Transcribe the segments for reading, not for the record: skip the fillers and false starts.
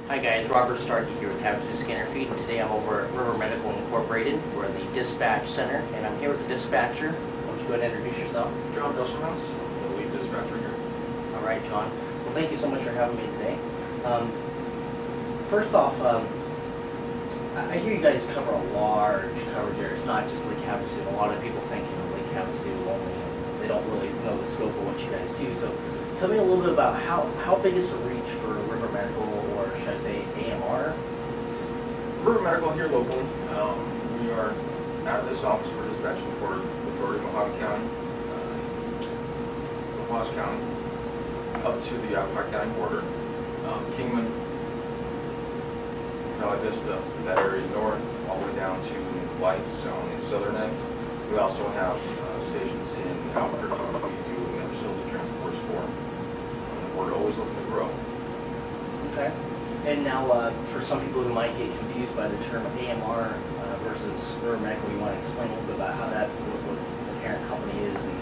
Hi guys, Robert Starkey here with Havasu Scanner Feed, and today I'm over at River Medical Incorporated. We're in the dispatch center, and I'm here with the dispatcher. Why don't you go ahead and introduce yourself? John Dusselhouse, the lead dispatcher here. All right, John. Well, thank you so much for having me today. First off, I hear you guys cover a large coverage area. It's not just Lake Havasu. A lot of people think Lake Havasu only. They don't really know the scope of what you guys do. So tell me a little bit about how big is the reach for River Medical, or should I say AMR? River Medical here locally. We are out of this office. We're dispatching for the majority of Mojave County, LaPage County, up to the Yavapai County border, Kingman, Valley Vista, that area north, all the way down to Lights on the southern end. We also have stations in Albuquerque, which we do facility transports for. We're always looking to grow. Okay. And now, for some people who might get confused by the term AMR versus River Medical, you want to explain a little bit about how that, what the parent company is? And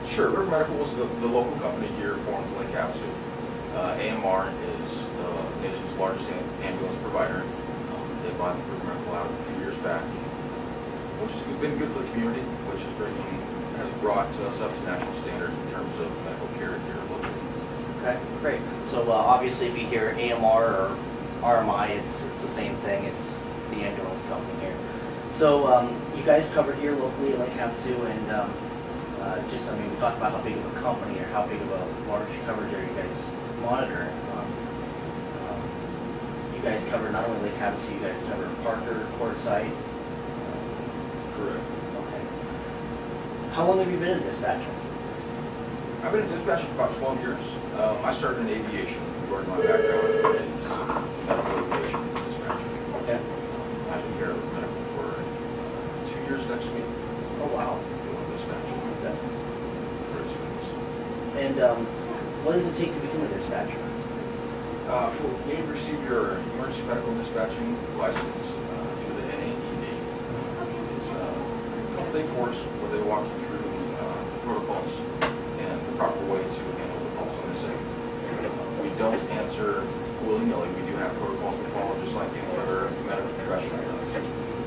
Sure. River Medical was the local company here formed in Lake Havasu. AMR is the nation's largest ambulance provider. They bought River Medical out a few years back, which has been good for the community, which has brought us up to national standards in terms of medical care here locally. okay, great. So obviously, if you hear AMR or RMI, it's the same thing. It's the ambulance company here. So you guys covered here locally at Lake Havasu, and we talked about how big of a company or how big of a large coverage area you guys monitor. You guys cover not only Lake Havasu, you guys cover Parker, Quartzsite. Correct. Okay. How long have you been in dispatching? I've been in dispatching for about 12 years. I started in aviation. Majority of my background is medical aviation dispatching. Okay. I've been here at River Medical for 2 years next week. Oh wow. Doing dispatching. Okay. For students. And what does it take to become a dispatcher? You need to receive your emergency medical dispatching license through the NAED. It's a full-day course where they walk you through protocols and the proper way to handle the calls on the scene. We don't answer willy-nilly. We do have protocols we follow just like any other medical professional does,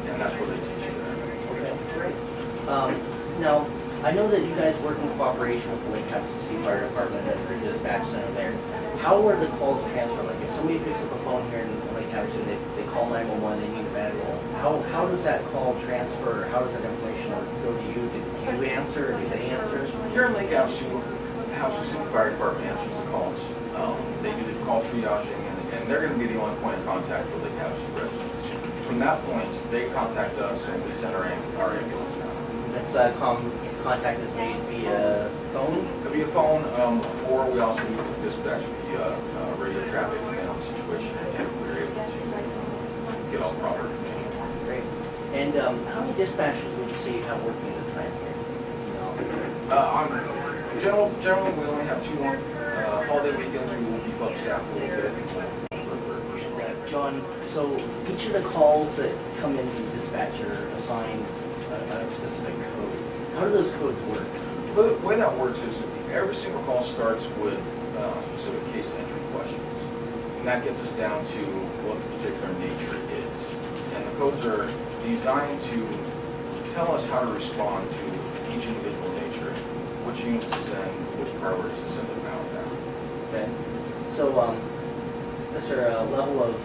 and that's where they teach you that. Okay, great. Now, I know that you guys work in cooperation with the Lake Havasu City Fire Department as their dispatch center there. How are the calls transferred? Like if somebody picks up a phone here in Lake Havasu and they call 911, they need a medical, how does that call transfer? How does that information go to you? Do you answer or do they answer? Here in Lake Havasu, Havasu City Fire Department answers the calls. They do the call triaging, and they're going to be the only point of contact for Lake Havasu residents. From that point, they contact us and we send our ambulance out. That's contact is made via phone? Via phone, or we also do dispatch via radio traffic depending on the situation, and we're able to get all the proper information. Great. And how many dispatchers would you say you have working at a time here? Generally, we only have 2 on. Holiday weekends, we will beef up staff a little bit. John, so each of the calls that come in from the dispatcher assign a specific code. How do those codes work? The way that works is every single call starts with specific case entry questions. And that gets us down to what the particular nature is. And the codes are designed to tell us how to respond to each individual nature, which units to send, which priorities to send them out at. Okay. So, is there a level of,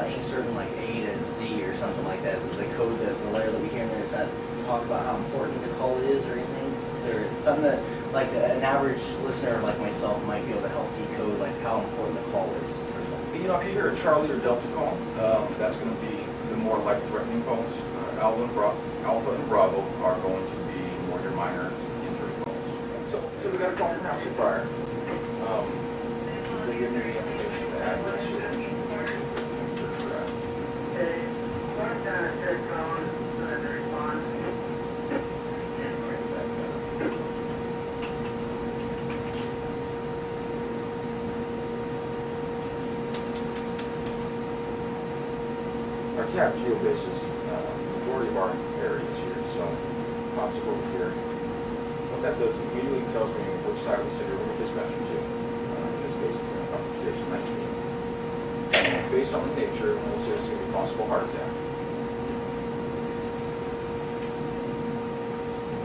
any certain like A to Z or something like that? Is the code, the layer that we hear in there, does that talk about how important the call is or anything? Is there something that, like an average listener like myself might be able to help decode, like how important the call is? If you hear a Charlie or Delta call, that's going to be the more life-threatening calls. Alpha and Bravo are going to be more your minor injury calls. So we got a call from Havasu Fire. They give me the information, the address, our cap geobasis, majority of our areas here, so pops up over here. What that does immediately tells me which side of the city we're dispatching to. In this case, station 19. based on the nature, we'll see if it's going to be possible heart attack.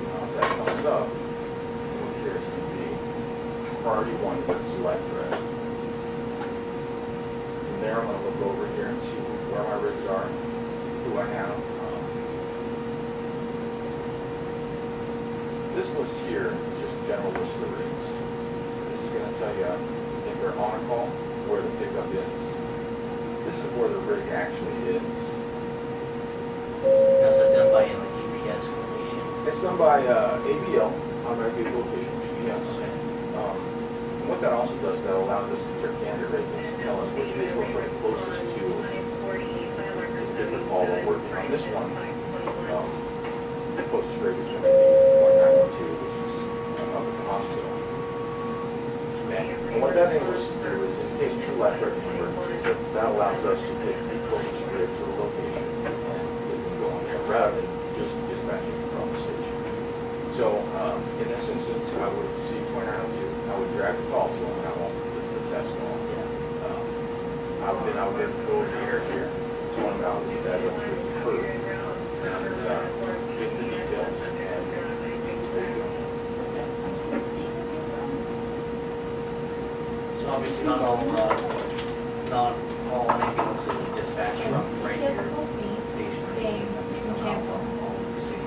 Now, as that comes up, look here, it's going to be priority 1, emergency life threat. From there, I'm going to look over here and see where my rigs are, who I have. This list here is just a general list of the rigs. This is going to tell you if they're on a call, where the pickup is. This is where the rig actually is. How's that done by like GPS coordination? It's done by ABL, automatic vehicle location, GPS. And what that also does, that allows us to enter candidate ratings and tell us which vehicles are closest to the different call we're working on. This one, the closest rig is going to be 1902, which is up at the hospital. And what that enables us to do is, in case of true life-threatening emergencies, that allows us to pick the closest rig to the location and get them going there, rather than just dispatching from the station. So, in this instance, I would see 2902, I would drag the call to them, and I won't list the test call. I would then go over here, tell them about the bad should occur, and get the details, and there you go. So obviously not all ambulances are dispatched from right GPS here. calls me Station. saying you can cancel.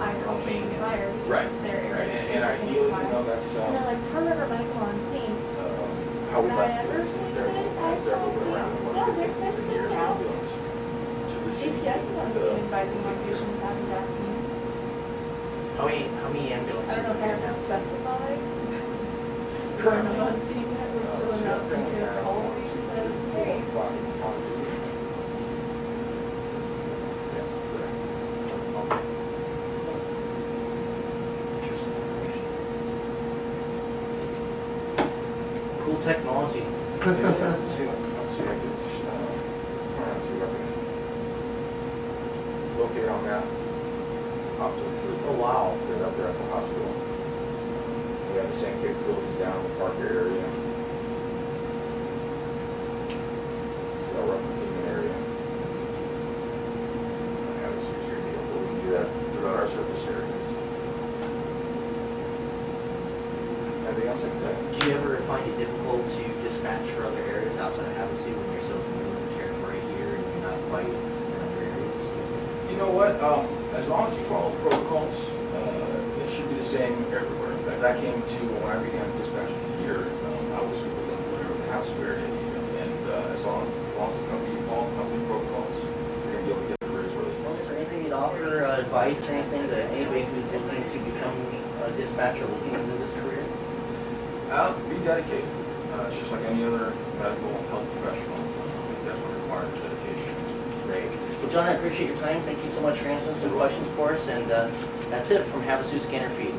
I call King Fire Right, because it's their right, area. and ideally, you know, that's And they're like, per river medical on scene. how we Did I left ever it. say They're that? as they're moving around. No, they're still Years around. ambulance to the scene. GPS is on The- scene advising my patients having back pain. How many ambulances? I don't know if I have to do you specify. Currently, On scene, we're still enough to just call and say, hey. Cool technology. Let's see, I can turn around and see if I can locate on that. Hospital troop. Oh, wow. They're up there at the hospital. We have the same capabilities down in the Parker area. This is our Rockingham area. I have a security deal, but we can do that throughout our service areas. Anything else I can tell you? Do you ever find it difficult to dispatch for other areas outside of Havasu when you're so familiar with the territory here and you're not quite in other areas? You know what? As long as you follow protocols, it should be the same everywhere. In fact, that came to when I began dispatching here. I was completely unfamiliar with the house area, and as long as the company follow company protocols, you're gonna be able to get the rigs where they Well, need. is there anything you'd offer, advice or anything to anybody who's looking to become a dispatcher, looking into this career? Be dedicated. It's just like any other medical health professional. It definitely requires dedication. Great. Well, John, I appreciate your time. Thank you so much for answering some questions for us, and that's it from Havasu Scanner Feed.